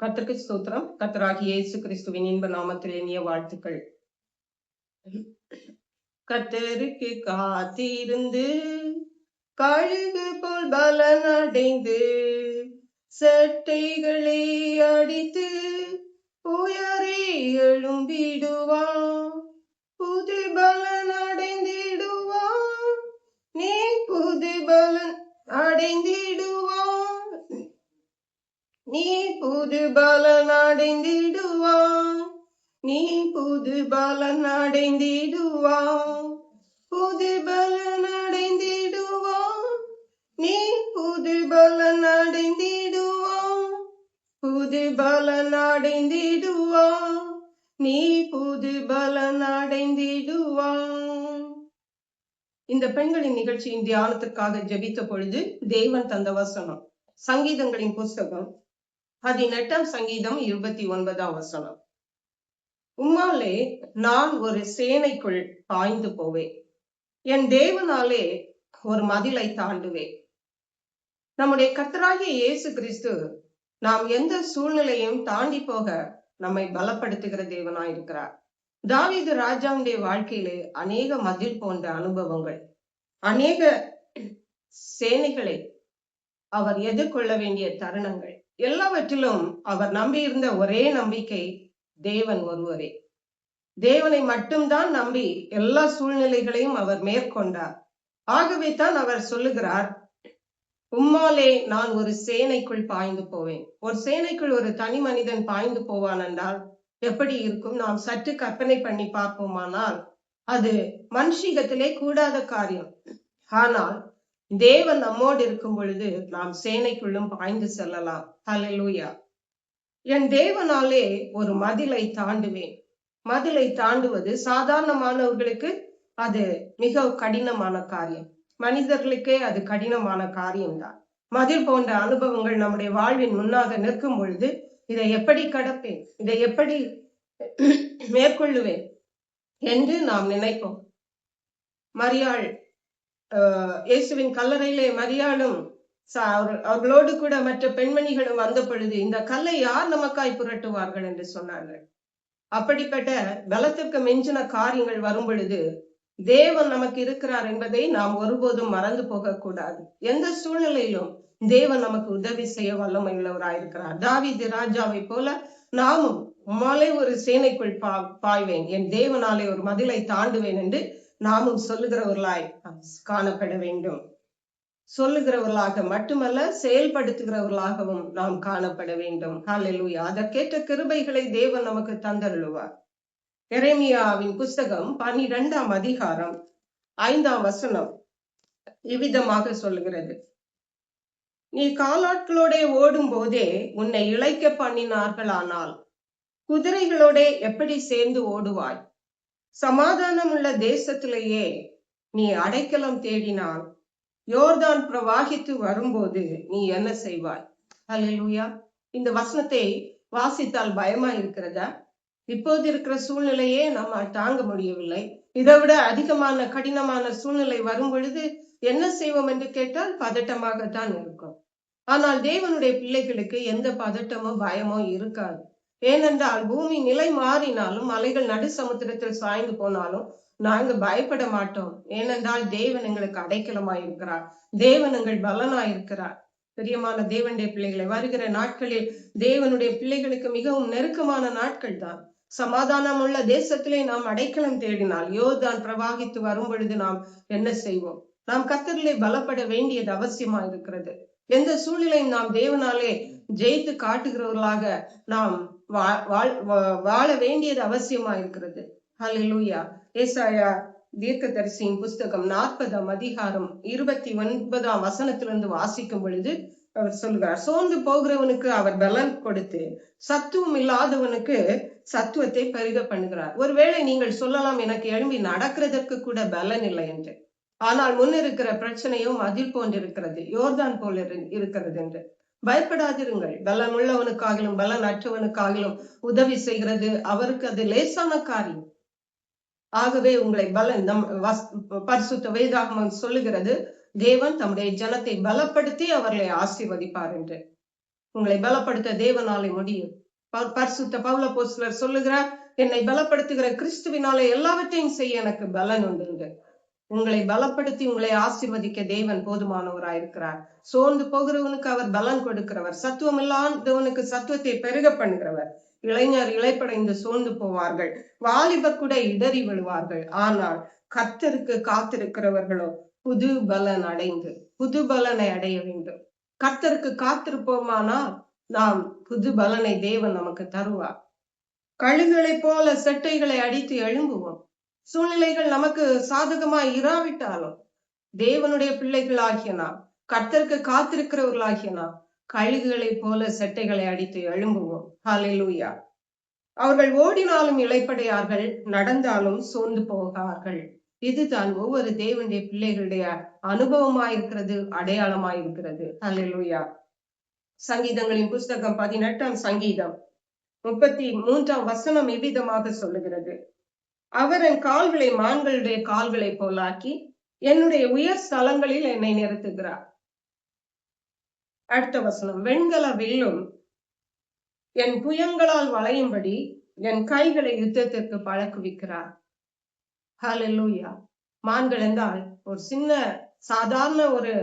கர்த்தருக்கு ஸ்தோத்திரம். கர்த்தராகிய இயேசு கிறிஸ்துவின் இன்ப நாமத்தில் இனிய வாழ்த்துக்கள். கர்த்தருக்கு காத்திருந்து கழுகு போல் பலன் அடைந்து சட்டைகளை அடித்து உயரே எழும்பிடுவான். புது பலன் அடைந்திடுவான். நீ புது பலன் அடைந்திடுவான். நீ புது பலன் அடைந்திடுவான். நீ புது பலன் அடைந்திடுவான். புது பலன் அடைந்திடுவான். நீ புது பலன் அடைந்திடுவான். புது பலன் அடைந்திடுவான். நீ புது பலன் அடைந்திடுவான். இந்த பெண்களின் நிகழ்ச்சியின் தியானத்திற்காக ஜெபித்த பொழுது தேவன் தந்த வசனம் சங்கீதங்களின் புஸ்தகம் 18 சங்கீதம் 29 வசனம். உம்மாலே நான் ஒரு சேனைக்குள் பாய்ந்து போவேன், என் தேவனாலே ஒரு மதிலை தாண்டுவேன். நம்முடைய கர்த்தராகிய இயேசு கிறிஸ்து நாம் எந்த சூழ்நிலையும் தாண்டி போக நம்மை பலப்படுத்துகிற தேவனாயிருக்கிறார். தாவீது ராஜாவுடைய வாழ்க்கையிலே அநேக மதில் போன்ற அனுபவங்கள், அநேக சேனைகளை அவர் எதிர்கொள்ள வேண்டிய தருணங்கள், எல்லாவற்றிலும் அவர் நம்பியிருந்த ஒரே நம்பிக்கை தேவன் ஒருவரே. தேவனை மட்டும்தான் நம்பி எல்லா சூழ்நிலைகளையும் அவர் மேற்கொண்டார். ஆகவே தான் அவர் சொல்லுகிறார், உம்மாலே நான் ஒரு சேனைக்குள் பாய்ந்து போவேன். ஒரு சேனைக்குள் ஒரு தனி மனிதன் பாய்ந்து போவான் என்றால் எப்படி இருக்கும்? நாம் சற்று கற்பனை பண்ணி பார்ப்போமானால் அது மனுஷீகத்திலே கூடாத காரியம். ஆனால் தேவன் நம்மோடு இருக்கும் பொழுது நாம் சேனைக்குள்ளும் பாய்ந்து செல்லலாம். ஹல்லேலூயா. என் தேவனாலே ஒரு மதிலை தாண்டுவேன். மதிலை தாண்டுவது சாதாரணமானவர்களுக்கு அது மிக கடினமான காரியம். மனிதர்களுக்கே அது கடினமான காரியம்தான். மதில் போன்ற அனுபவங்கள் நம்முடைய வாழ்வின் முன்னாக நிற்கும் பொழுது இதை எப்படி கடப்பேன், இதை எப்படி மேற்கொள்ளுவேன் என்று நாம் நினைப்போம். மரியாள், இயேசுவின் கல்லறையிலே மரியாளும் அவர்களோடு கூட மற்ற பெண்மணிகளும் வந்த பொழுது இந்த கல்லை யார் நமக்காய் புரட்டுவார்கள் என்று சொன்னார்கள். அப்படிப்பட்ட பலத்திற்கு மிஞ்சின காரியங்கள் வரும் பொழுது தேவன் நமக்கு இருக்கிறார் என்பதை நாம் ஒருபோதும் மறந்து போக கூடாது. எந்த சூழ்நிலையிலும் தேவன் நமக்கு உதவி செய்ய வல்லமை உள்ளவராயிருக்கிறார். தாவீது ராஜாவை போல நாமும் உம்மாலே ஒரு சேனைக்குள் பாய்வேன், என் தேவனாலே ஒரு மதிலை தாண்டுவேன் என்று நாமும் சொல்லுகிறவர்களாய் காணப்பட வேண்டும். சொல்லுகிறவர்களாக மட்டுமல்ல, செயல்படுத்துகிறவர்களாகவும் நாம் காணப்பட வேண்டும். ஹல்லேலூயா. அதற்கேற்ற கிருபைகளை தேவன் நமக்கு தந்தருளுவார். எரேமியாவின் புஸ்தகம் 12 அதிகாரம் 5 வசனம் இவ்விதமாக சொல்லுகிறது, நீ காலாட்களோட ஓடும் போதே உன்னை இளைக்க பண்ணினார்களானால் குதிரைகளோட எப்படி சேர்ந்து ஓடுவாய்? சமாதானம் உள்ள தேசத்திலேயே நீ அடைக்கலம் தேடினால் யோர்தான் பிரவாகித்து வரும்போது நீ என்ன செய்வாய்? ஹல்லேலூயா. இந்த வசனத்தை வாசித்தால் பயமா இருக்கிறதா? இப்போது இருக்கிற சூழ்நிலையே நம்ம தாங்க முடியவில்லை. இதை விட அதிகமான கடினமான சூழ்நிலை வரும் பொழுது என்ன செய்வோம் என்று கேட்டால் பதட்டமாகத்தான் இருக்கும். ஆனால் தேவனுடைய பிள்ளைகளுக்கு எந்த பதட்டமோ பயமோ இருக்காது. ஏனென்றால் பூமி நிலை மாறினாலும் மலைகள் நடு சமுத்திரத்தில் சாய்ந்து போனாலும் நாங்க பயப்பட மாட்டோம். ஏனென்றால் தேவன் எங்களுக்கு அடைக்கலமாயிருக்கிறார். தேவன் எங்கள் பலனாயிருக்கிறார். பிரியமான தேவனுடைய பிள்ளைகளை, வருகிற நாட்களில் தேவனுடைய பிள்ளைகளுக்கு மிகவும் நெருக்கமான நாட்கள் தான். சமாதானம் உள்ள தேசத்திலே நாம் அடைக்கலம் தேடினால் யோர்தான் பிரவாகித்து வரும் பொழுது நாம் என்ன செய்வோம்? நாம் கர்த்தரிலே பலப்பட வேண்டியது அவசியமா இருக்கிறது. எந்த சூழ்நிலையும் நாம் தேவனாலே ஜெயித்து காட்டுகிறவர்களாக நாம் வாழ வேண்டியது அவசியமா இருக்கிறது. ஹல்லேலூயா. ஏசாயா தீர்க்கதரிசியின் புஸ்தகம் 40 அதிகாரம் 29 வசனத்திலிருந்து வாசிக்கும் பொழுது அவர் சொல்கிறார், சோர்ந்து போகிறவனுக்கு அவர் பலன் கொடுத்து சத்துவம் இல்லாதவனுக்கு சத்துவத்தை பெருக பண்ணுகிறார். ஒருவேளை நீங்கள் சொல்லலாம், எனக்கு எழும்பி நடக்கிறதற்கு கூட பலன் இல்லை என்று. ஆனால் முன்னிருக்கிற பிரச்சனையோ மதில் போன்றிருக்கிறது, யோர்தான் போல இருக்கிறது என்று பயப்படாதிருங்கள். பலன் உள்ளவனுக்காகிலும் பலன் அற்றவனுக்காகிலும் உதவி செய்கிறது அவருக்கு அது லேசான காரியம். ஆகவே உங்களை பரிசுத்த வேதாகமம் சொல்லுகிறது, தேவன் தம்முடைய ஜனத்தை பலப்படுத்தி அவர்களை ஆசீர்வதிப்பார் என்று. உங்களை பலப்படுத்த தேவனாலே முடியும். பரிசுத்த பவுல் அப்போஸ்தலர் சொல்லுகிறார், என்னை பலப்படுத்துகிற கிறிஸ்துவினாலே எல்லாவற்றையும் செய்ய எனக்கு பலன் உண்டு. உங்களை பலப்படுத்தி உங்களை ஆசீர்வதிக்க தேவன் போதுமானவராயிருக்கிறார். சோர்ந்து போகிறவனுக்கு அவர் பலன் கொடுக்கிறவர், சத்துவம் இல்லாதவனுக்கு சத்துவத்தை பெருக பண்ணுகிறவர். இளைஞர் இளைப்படைந்து சோர்ந்து போவார்கள், வாலிபர் கூட இடறி விழுவார்கள். ஆனால் கர்த்தருக்கு காத்திருக்கிறவர்களோ புது பலன் அடைந்து புது பலனை அடைய வேண்டும். கர்த்தருக்கு காத்திருப்போமானால் நாம் புது பலனை தேவன் நமக்கு தருவார். கழுகுகளை போல செட்டைகளை அடித்து எழும்புவோம். சூழ்நிலைகள் நமக்கு சாதகமாய் இராவிட்டாலும் தேவனுடைய பிள்ளைகளாகிய நாம், கர்த்தருக்கு காத்திருக்கிறவர்களாகிய நாம் கழுகுகளை போல செட்டைகளை அடித்து எழும்புவோம். ஹல்லேலூயா. அவர்கள் ஓடினாலும் இளைப்படையார்கள், நடந்தாலும் சோர்ந்து போகார்கள். இதுதான் ஒவ்வொரு தேவனுடைய பிள்ளைகளுடைய அனுபவமாயிருக்கிறது, அடையாளமாயிருக்கிறது. ஹல்லேலூயா. சங்கீதங்களின் புஸ்தகம் 18ஆம் சங்கீதம் 33ஆம் வசனம் இவ்விதமாக சொல்லுகிறது, அவர் என் கால்களை மான்களுடைய கால்களை போலாக்கி என்னுடைய உயர் ஸ்தலங்களில் என்னை நிறுத்துகிறார். அடுத்த வசனம், வெண்கல வில்லும் என் புயங்களால் வளையும்படி என் கைகளை யுத்தத்திற்கு பழக்குவிக்கிறார். ஹல்லேலூயா. மான்கள் என்றால் ஒரு சின்ன சாதாரண ஒரு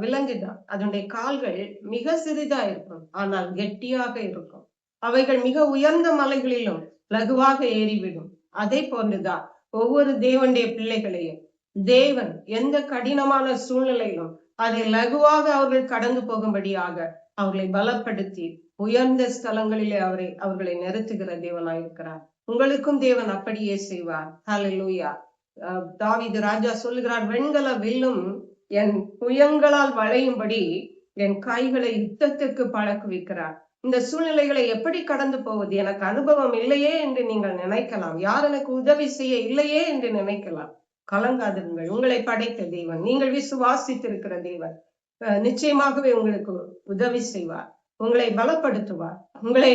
விலங்குதான். அதனுடைய கால்கள் மிக சிறிதா இருக்கும், ஆனால் கெட்டியாக இருக்கும். அவைகள் மிக உயர்ந்த மலைகளிலும் லகுவாக ஏறிவிடும். அதே போன்றுதான் ஒவ்வொரு தேவனுடைய பிள்ளைகளையும் தேவன் எந்த கடினமான சூழ்நிலையிலும் அதை லகுவாக அவர்கள் கடந்து போகும்படியாக அவர்களை பலப்படுத்தி உயர்ந்த ஸ்தலங்களிலே அவர்களை நிறுத்துகிற தேவனாயிருக்கிறார். உங்களுக்கும் தேவன் அப்படியே செய்வார். ஹல்லேலூயா. தாவீது ராஜா சொல்லுகிறார், வெண்கல வில்லும் என் புயங்களால் வளையும்படி என் கைகளை யுத்தத்திற்கு பழக்குவிக்கிறார். இந்த சூழ்நிலைகளை எப்படி கடந்து போவது, எனக்கு அனுபவம் இல்லையே என்று நீங்கள் நினைக்கலாம். யார் எனக்கு உதவி செய்ய இல்லையே என்று நினைக்கலாம். கலங்காதிருங்கள். உங்களை படைத்த தேவன், நீங்கள் விசுவாசித்திருக்கிற தேவன் நிச்சயமாகவே உங்களுக்கு உதவி செய்வார், உங்களை பலப்படுத்துவார், உங்களை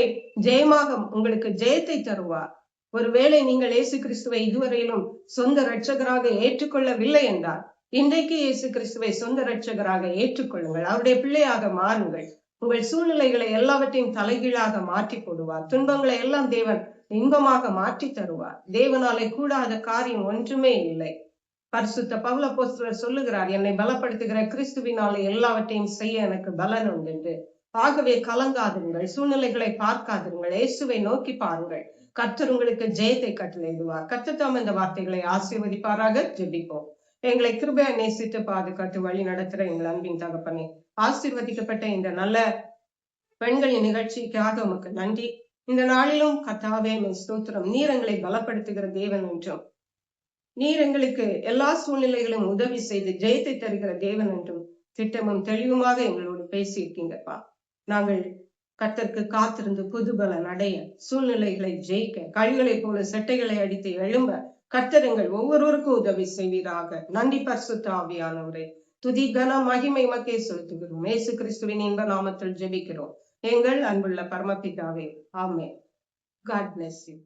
உங்களுக்கு ஜெயத்தை தருவார். ஒருவேளை நீங்கள் இயேசு கிறிஸ்துவை இதுவரையிலும் சொந்த இரட்சகராக ஏற்றுக்கொள்ளவில்லை என்றால் இன்றைக்கு இயேசு கிறிஸ்துவை சொந்த இரட்சகராக ஏற்றுக்கொள்ளுங்கள். அவருடைய பிள்ளையாக மாறுங்கள். உங்கள் சூழ்நிலைகளை எல்லாவற்றையும் தலைகீழாக மாற்றி போடுவார். துன்பங்களை எல்லாம் தேவன் இன்பமாக மாற்றி தருவார். தேவனாலே கூடாத காரியம் ஒன்றுமே இல்லை. பரிசுத்த பவுல் அப்போஸ்தலர் சொல்லுகிறார், என்னை பலப்படுத்துகிற கிறிஸ்துவினாலே எல்லாவற்றையும் செய்ய எனக்கு பலன் உண்டு என்று. ஆகவே கலங்காதிருங்கள், சூழ்நிலைகளை பார்க்காதிருங்கள், இயேசுவை நோக்கி பாருங்கள். கர்த்தர் உங்களுக்கு ஜெயத்தை கட்டளையிடுவார். கர்த்தர் தாம் இந்த வார்த்தைகளை ஆசீர்வதிப்பாராக. ஜெபிப்போம். எங்களை கிருபையா நேசித்து பாதுகாத்து வழி நடத்துற எங்கள் அன்பின் தகப்பனே, ஆசீர்வதிக்கப்பட்ட இந்த நல்ல பெண்களின் நிகழ்ச்சிக்காக உமக்கு நன்றி. இந்த நாளிலும் கர்த்தாவே ஸ்தோத்திரம். நீர் எங்களை பலப்படுத்துகிற தேவன் என்றும், நீர் எங்களுக்கு எல்லா சூழ்நிலைகளும் உதவி செய்து ஜெயத்தை தருகிற தேவன் என்றும் திட்டமும் தெளிவுமாக எங்களோடு பேசியிருக்கீங்கப்பா. நாங்கள் கர்த்தருக்கு காத்திருந்து புது பலன் அடைய, சூழ்நிலைகளை ஜெயிக்க, கழுகளை போல செட்டைகளை அடித்து எழும்ப கர்த்தர் எங்கள் ஒவ்வொருவருக்கும் உதவி செய்வீராக. நன்றி பரிசுத்த ஆவியானவரே. துதி கன மகிமை மக்கே செலுத்துகிறோம். இயேசு கிறிஸ்துவின் இன்ப நாமத்தில் ஜெபிக்கிறோம் எங்கள் அன்புள்ள பரமபிதாவே. ஆமென். God bless you.